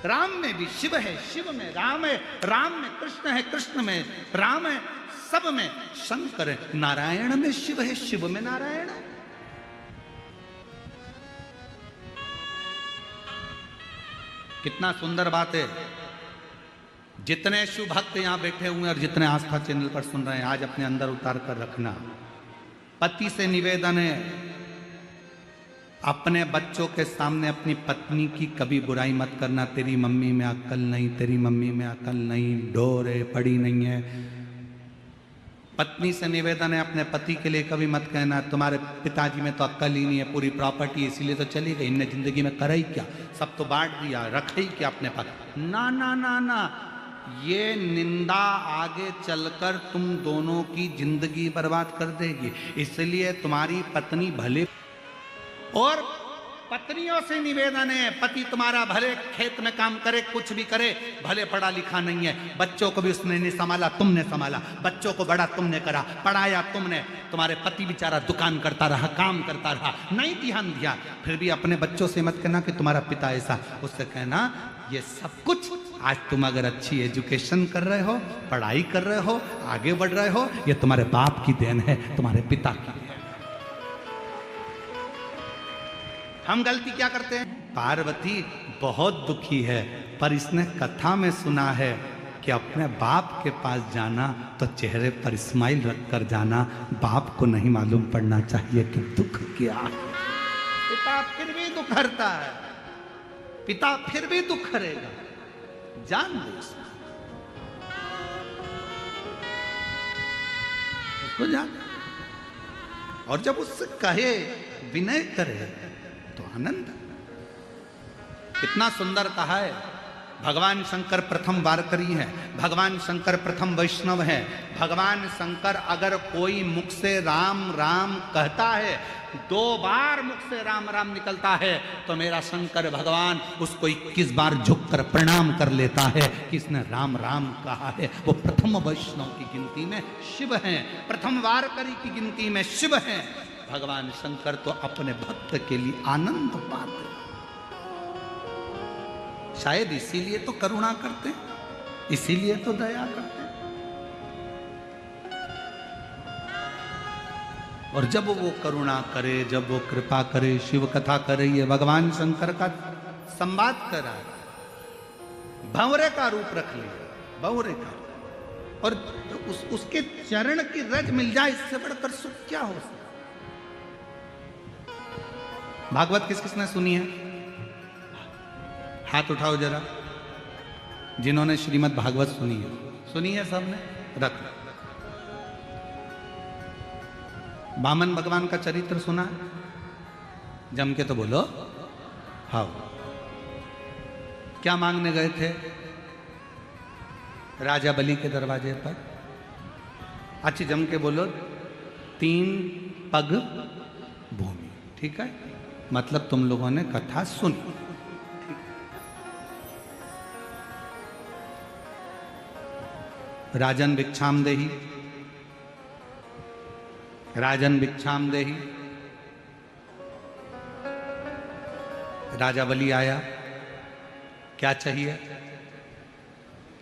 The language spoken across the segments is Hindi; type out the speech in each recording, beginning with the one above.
राम में भी शिव है, शिव में राम है, राम में कृष्ण है, कृष्ण में राम है, सब में शंकर है। नारायण में शिव है, शिव में नारायण है। कितना सुंदर बात है। जितने शिव भक्त यहां बैठे हुए हैं और जितने आस्था चैनल पर सुन रहे हैं, आज अपने अंदर उतार कर रखना। पति से निवेदन है, अपने बच्चों के सामने अपनी पत्नी की कभी बुराई मत करना। तेरी मम्मी में अक्ल नहीं, तेरी मम्मी में अक्ल नहीं, डोर है, पड़ी नहीं है। पत्नी से निवेदन है, अपने पति के लिए कभी मत कहना तुम्हारे पिताजी में तो अक्ल ही नहीं है, पूरी प्रॉपर्टी इसीलिए तो चली गई, इनने जिंदगी में करा ही क्या, सब तो बांट दिया, रखे ही क्या अपने पास। ना ना ना ना, ये निंदा आगे चलकर तुम दोनों की जिंदगी बर्बाद कर देगी। इसलिए तुम्हारी पत्नी भले, और पत्नियों से निवेदन है, पति तुम्हारा भले खेत में काम करे, कुछ भी करे, भले पढ़ा लिखा नहीं है, बच्चों को भी उसने नहीं संभाला, तुमने संभाला, बच्चों को बड़ा तुमने करा, पढ़ाया तुमने। तुम्हारे पति बेचारा दुकान करता रहा, काम करता रहा, नहीं ध्यान दिया। फिर भी अपने बच्चों से मत कहना कि तुम्हारा पिता ऐसा, उससे कहना ये सब कुछ आज तुम अगर अच्छी एजुकेशन कर रहे हो, पढ़ाई कर रहे हो, आगे बढ़ रहे हो, ये तुम्हारे बाप की देन है, तुम्हारे पिता की। हम गलती क्या करते हैं? पार्वती बहुत दुखी है, पर इसने कथा में सुना है कि अपने बाप के पास जाना तो चेहरे पर स्माइल रखकर जाना, बाप को नहीं मालूम पड़ना चाहिए कि दुख क्या है। पिता फिर भी दुख हरता है, पिता फिर भी दुख हरेगा, जान दो उसको जान। और जब उससे कहे, विनय करे तो आनंद। कितना सुंदर कहा है। भगवान शंकर प्रथम वारकरी हैं, भगवान शंकर प्रथम वैष्णव हैं। भगवान शंकर अगर कोई मुख से राम राम कहता है, 2 बार मुख से राम राम निकलता है, तो मेरा शंकर भगवान उसको 21 बार झुककर प्रणाम कर लेता है कि इसने राम राम कहा है। वो प्रथम वैष्णव की गिनती में शिव हैं, प्रथम वारकरी की गिनती में शिव हैं। भगवान शंकर तो अपने भक्त के लिए आनंद पाते, शायद इसीलिए तो करुणा करते, इसीलिए तो दया करते। और जब वो करुणा करे, जब वो कृपा करे, शिव कथा करे, ये भगवान शंकर का संवाद करा, भंवरे का रूप रख लिया, भंवरे का। और उसके चरण की रज मिल जाए, इससे बढ़कर सुख क्या हो सकता। भागवत किस किसने सुनी है? हाथ उठाओ जरा, जिन्होंने श्रीमद् भागवत सुनी है। सुनी है सबने? रख। वामन भगवान का चरित्र सुना है? जम के तो बोलो। हाँ, क्या मांगने गए थे राजा बलि के दरवाजे पर? अच्छी जम के बोलो, 3 पग भूमि। ठीक है, मतलब तुम लोगों ने कथा सुनी। राजन भिक्षाम देहि, राजन भिक्षाम देहि। राजा बलि आया, क्या चाहिए?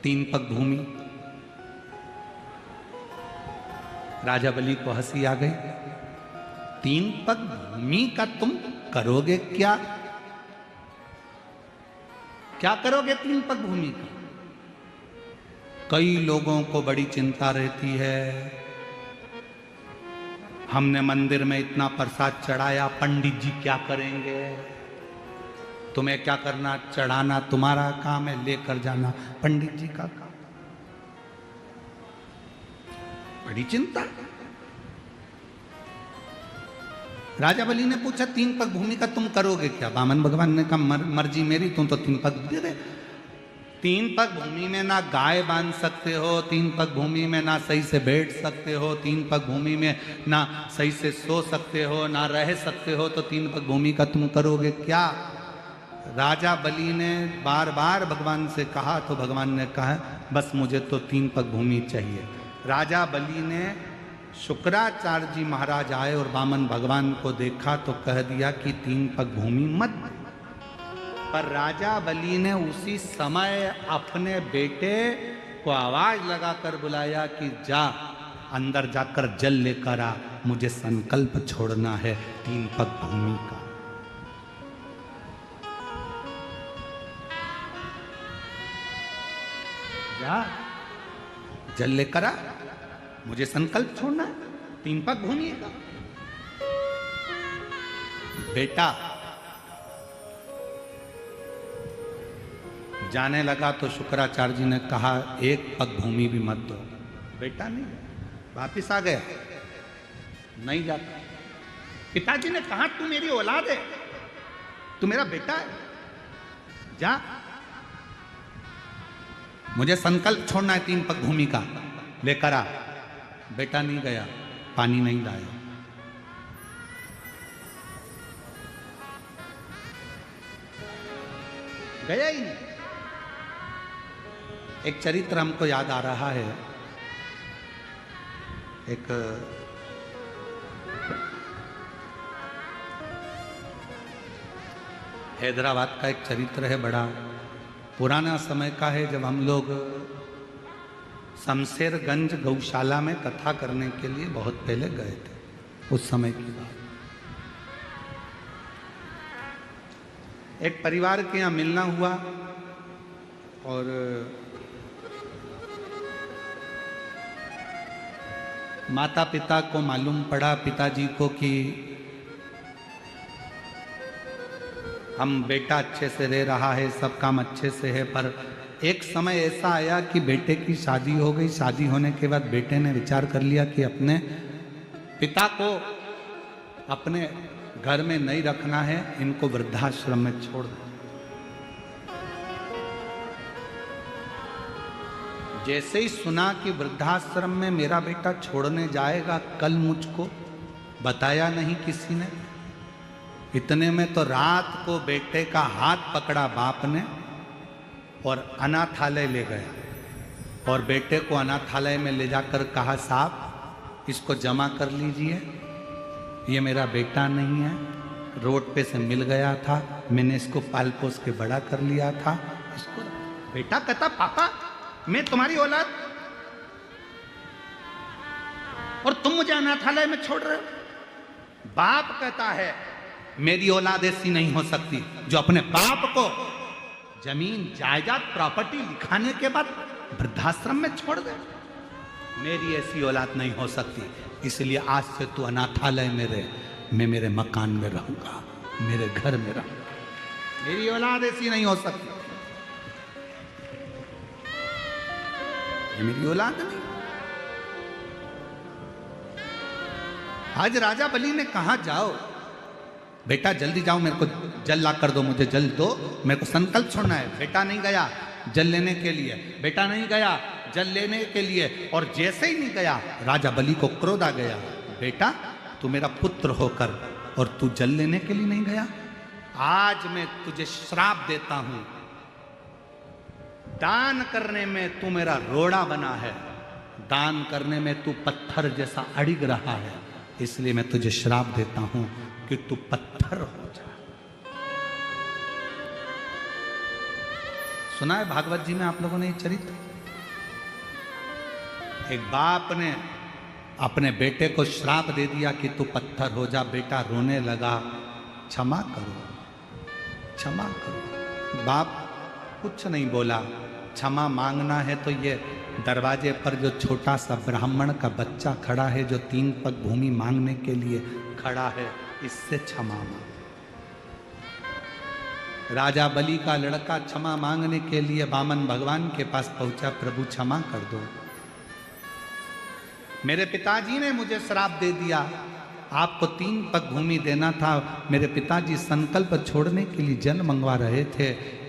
3 पग भूमि। राजा बलि को हंसी आ गई। 3 पग भूमि का तुम करोगे क्या? क्या करोगे 3 पग भूमि का? कई लोगों को बड़ी चिंता रहती है, हमने मंदिर में इतना प्रसाद चढ़ाया, पंडित जी क्या करेंगे? तुम्हें क्या करना, चढ़ाना तुम्हारा काम है, लेकर जाना पंडित जी का काम। बड़ी चिंता। राजा बलि ने पूछा 3 पग भूमि का तुम करोगे क्या? वामन भगवान ने कहा मर्जी मेरी, तुम तो 3 पग दे दे। 3 पग भूमि में ना गाय बांध सकते हो, 3 पग भूमि में ना सही से बैठ सकते हो, 3 पग भूमि में ना सही से सो सकते हो, ना रह सकते हो, तो 3 पग भूमि का तुम करोगे क्या? राजा बलि ने बार बार भगवान से कहा तो भगवान ने कहा बस मुझे तो 3 पग भूमि चाहिए। राजा बलि ने, शुक्राचार्य जी महाराज आए और वामन भगवान को देखा तो कह दिया कि 3 पग भूमि मत। पर राजा बलि ने उसी समय अपने बेटे को आवाज लगाकर बुलाया कि जा अंदर जाकर जल लेकर आ, मुझे संकल्प छोड़ना है 3 पग भूमि का। जा जल लेकर आ, मुझे संकल्प छोड़ना है 3 पग भूमि का। बेटा जाने लगा तो शुक्राचार्य जी ने कहा 1 पग भूमि भी मत दो। बेटा नहीं, वापिस आ गया, नहीं जाता। पिताजी ने कहा तू मेरी औलाद है, तू मेरा बेटा है, जा, मुझे संकल्प छोड़ना है 3 पग भूमि का, लेकर आ। बेटा नहीं गया, पानी नहीं लाया। गया ही नहीं। एक चरित्र हमको याद आ रहा है, एक हैदराबाद का एक चरित्र है, बड़ा पुराना समय का है, जब हम लोग शमशेरगंज गौशाला में कथा करने के लिए बहुत पहले गए थे, उस समय की बात। एक परिवार के यहाँ मिलना हुआ और माता पिता को मालूम पड़ा, पिताजी को, कि हम बेटा अच्छे से रह रहा है, सब काम अच्छे से है, पर एक समय ऐसा आया कि बेटे की शादी हो गई। शादी होने के बाद बेटे ने विचार कर लिया कि अपने पिता को अपने घर में नहीं रखना है, इनको वृद्धाश्रम में छोड़ दो। जैसे ही सुना कि वृद्धाश्रम में मेरा बेटा छोड़ने जाएगा कल, मुझको बताया नहीं किसी ने। इतने में तो रात को बेटे का हाथ पकड़ा बाप ने और अनाथालय ले गया और बेटे को अनाथालय में ले जाकर कहा साहब इसको जमा कर लीजिए, ये मेरा बेटा नहीं है, रोड पे से मिल गया था, मैंने इसको पाल पोस के बड़ा कर लिया था। इसको बेटा कहता पापा मैं तुम्हारी औलाद और तुम मुझे अनाथालय में छोड़ रहे हो। बाप कहता है मेरी औलाद ऐसी नहीं हो सकती जो अपने बाप को जमीन जायदाद प्रॉपर्टी लिखाने के बाद वृद्धाश्रम में छोड़ दे। मेरी ऐसी औलाद नहीं हो सकती, इसलिए आज से तू अनाथालय में रहे, मैं मेरे मकान में रहूंगा, मेरे घर में रहूंगा। मेरी औलाद ऐसी नहीं हो सकती, ये मेरी औलाद नहीं। आज राजा बलि ने कहा जाओ बेटा जल्दी जाओ, मेरे को जल ला कर दो, मुझे जल दो, मेरे को संकल्प छोड़ना है। बेटा नहीं गया जल लेने के लिए, बेटा नहीं गया जल लेने के लिए, और जैसे ही नहीं गया राजा बलि को क्रोध आ गया, बेटा तू मेरा पुत्र होकर और तू जल लेने के लिए नहीं गया, आज मैं तुझे श्राप देता हूं, दान करने में तू मेरा रोड़ा बना है, दान करने में तू पत्थर जैसा अड़िग रहा है, इसलिए मैं तुझे श्राप देता हूं कि तू पत्थर हो जा। सुना है भागवत जी में आप लोगों ने ये चरित्र? एक बाप ने अपने बेटे को श्राप दे दिया कि तू पत्थर हो जा। बेटा रोने लगा, क्षमा करो क्षमा करो। बाप कुछ नहीं बोला, क्षमा मांगना है तो ये दरवाजे पर जो छोटा सा ब्राह्मण का बच्चा खड़ा है जो 3 पग भूमि मांगने के लिए खड़ा है, इससे क्षमा मांग। राजा बलि का लड़का क्षमा मांगने के लिए वामन भगवान के पास पहुंचा, प्रभु क्षमा कर दो, मेरे पिताजी ने मुझे श्राप दे दिया, आपको 3 पग भूमि देना था, मेरे पिताजी संकल्प छोड़ने के लिए जल मंगवा रहे थे,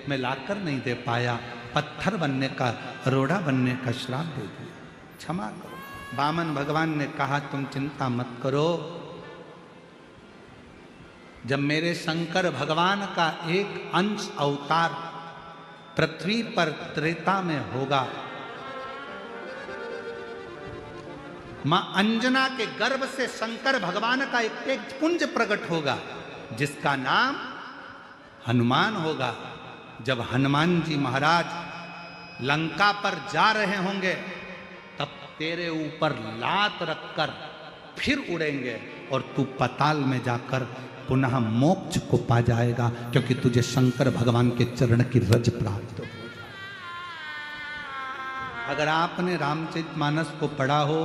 मैं लाकर नहीं दे पाया, पत्थर बनने का, रोड़ा बनने का श्राप दे दिया, क्षमा करो। वामन भगवान ने कहा तुम चिंता मत करो, जब मेरे शंकर भगवान का एक अंश अवतार पृथ्वी पर त्रेता में होगा, मां अंजना के गर्भ से शंकर भगवान का एक पुंज प्रकट होगा जिसका नाम हनुमान होगा। जब हनुमान जी महाराज लंका पर जा रहे होंगे तब तेरे ऊपर लात रखकर फिर उड़ेंगे और तू पाताल में जाकर पुनः मोक्ष को पा जाएगा, क्योंकि तुझे शंकर भगवान के चरण की रज प्राप्त हो। अगर आपने रामचरितमानस को पढ़ा हो,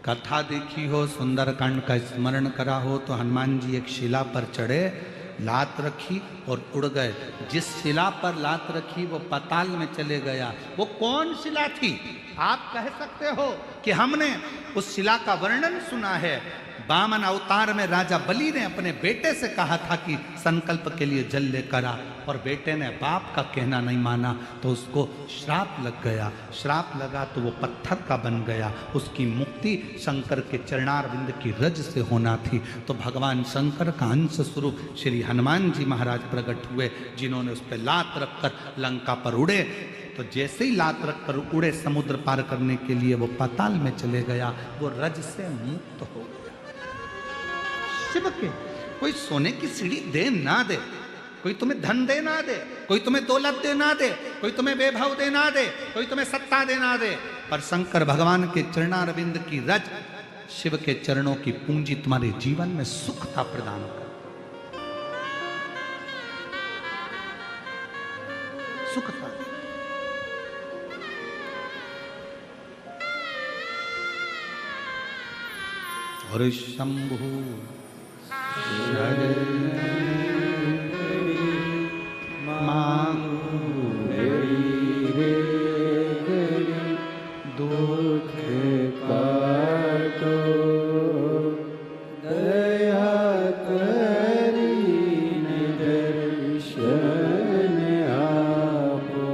कथा देखी हो, सुंदरकांड का स्मरण करा हो, तो हनुमान जी एक शिला पर चढ़े, लात रखी और उड़ गए। जिस शिला पर लात रखी वो पाताल में चले गया। वो कौन शिला थी? आप कह सकते हो कि हमने उस शिला का वर्णन सुना है। वामन अवतार में राजा बलि ने अपने बेटे से कहा था कि संकल्प के लिए जल लेकर आ, और बेटे ने बाप का कहना नहीं माना तो उसको श्राप लग गया। श्राप लगा तो वो पत्थर का बन गया। उसकी मुक्ति शंकर के चरणारविंद की रज से होना थी। तो भगवान शंकर का अंश स्वरूप श्री हनुमान जी महाराज प्रकट हुए, जिन्होंने उस पर लात रखकर लंका पर उड़े। तो जैसे ही लात रखकर उड़े समुद्र पार करने के लिए वो पाताल में चले गया, वो रज से मुक्त हो गया। शिव के कोई सोने की सीढ़ी दे ना दे, कोई तुम्हें धन दे ना दे, कोई तुम्हें दौलत दे ना दे, कोई तुम्हें वैभव दे ना दे, कोई तुम्हें सत्ता दे ना दे, पर शंकर भगवान के चरणारविंद की रज, शिव के चरणों की पूंजी तुम्हारे जीवन में सुखता प्रदान कर, सुखता। और शंभु दुख काटो दया करीने दर्शन आपो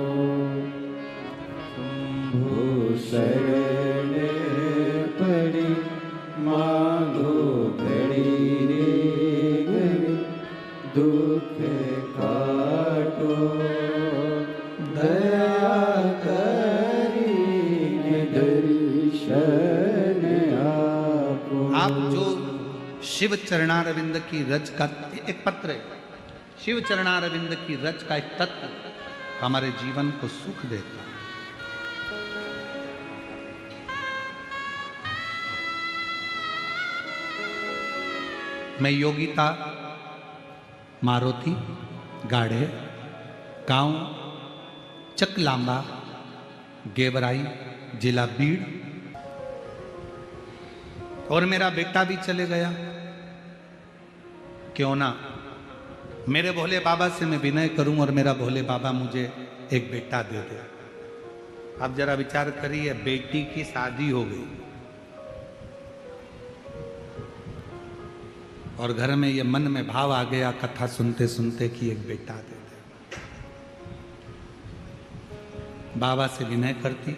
शंभु शरण पड़ी मांगो घड़ी रे घड़ी दुख काटो दया करीने दर्शन आपो। आप जो शिव चरणारविंद की रज का एक पत्र है, शिव चरणारविंद की रज का एक तत्व हमारे जीवन को सुख देता है। मैं योगिता मारुति गाढ़े गांव चकलांबा गेवराई जिला बीड़, और मेरा बेटा भी चले गया। क्यों ना मेरे भोले बाबा से मैं विनय करूं और मेरा भोले बाबा मुझे एक बेटा दे दे। आप जरा विचार करिए, बेटी की शादी हो गई और घर में ये मन में भाव आ गया कथा सुनते सुनते कि एक बेटा दे दे। बाबा से विनय करती।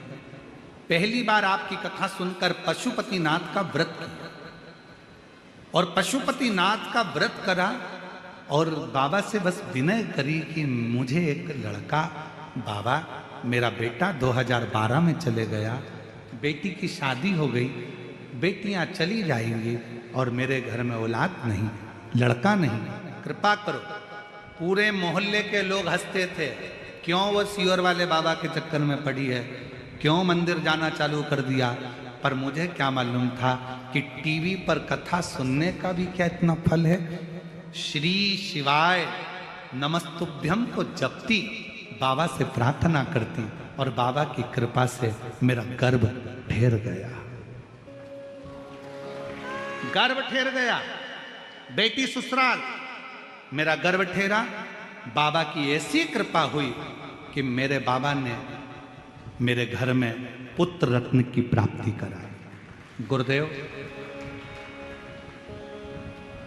पहली बार आपकी कथा सुनकर पशुपतिनाथ का व्रत किया और पशुपतिनाथ का व्रत करा और बाबा से बस विनय करी कि मुझे एक लड़का, बाबा मेरा बेटा 2012 में चले गया, बेटी की शादी हो गई, बेटियां चली जाएंगी और मेरे घर में औलाद नहीं, लड़का नहीं, कृपा करो। पूरे मोहल्ले के लोग हंसते थे, क्यों वो सियोर वाले बाबा के चक्कर में पड़ी है, क्यों मंदिर जाना चालू कर दिया। पर मुझे क्या मालूम था कि टीवी पर कथा सुनने का भी क्या इतना फल है। श्री शिवाय नमस्तुभ्यम को जपती, बाबा से प्रार्थना करती और बाबा की कृपा से मेरा गर्भ ठहर गया, गर्भ ठहर गया। बेटी ससुराल, मेरा गर्भ ठहरा। बाबा की ऐसी कृपा हुई कि मेरे बाबा ने मेरे घर में पुत्र रत्न की प्राप्ति कराई। गुरुदेव,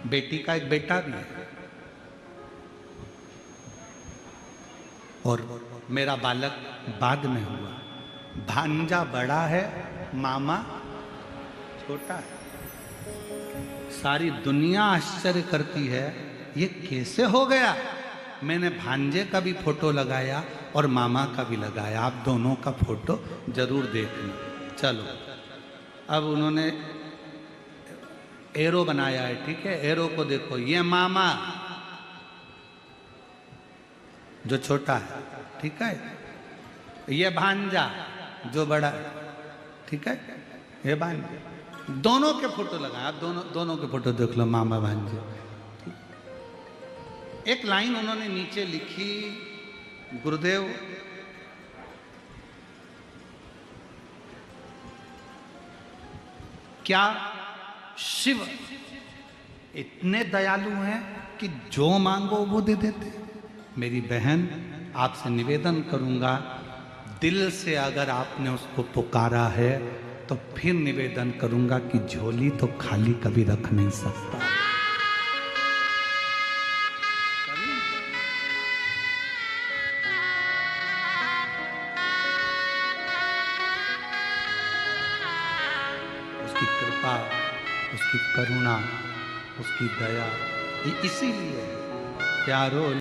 बेटी का एक बेटा भी है और मेरा बालक बाद में हुआ। भांजा बड़ा है, मामा छोटा है। सारी दुनिया आश्चर्य करती है ये कैसे हो गया। मैंने भांजे का भी फोटो लगाया और मामा का भी लगाया, आप दोनों का फोटो जरूर देखना। चलो, अब उन्होंने एरो बनाया है, ठीक है, एरो को देखो, ये मामा, जो छोटा है, ठीक है। ये भांजा जो बड़ा है, ठीक है। ये भांजा, दोनों के फोटो लगाए आप, दोनों के फोटो देख लो, मामा भांजे। एक लाइन उन्होंने नीचे लिखी, गुरुदेव क्या शिव इतने दयालु हैं कि जो मांगो वो दे देते। मेरी बहन, आपसे निवेदन करूंगा, दिल से अगर आपने उसको पुकारा है तो फिर निवेदन करूंगा कि झोली तो खाली कभी रख नहीं सकता। उसकी कृपा, उसकी करुणा, उसकी दया, इसीलिए प्यारो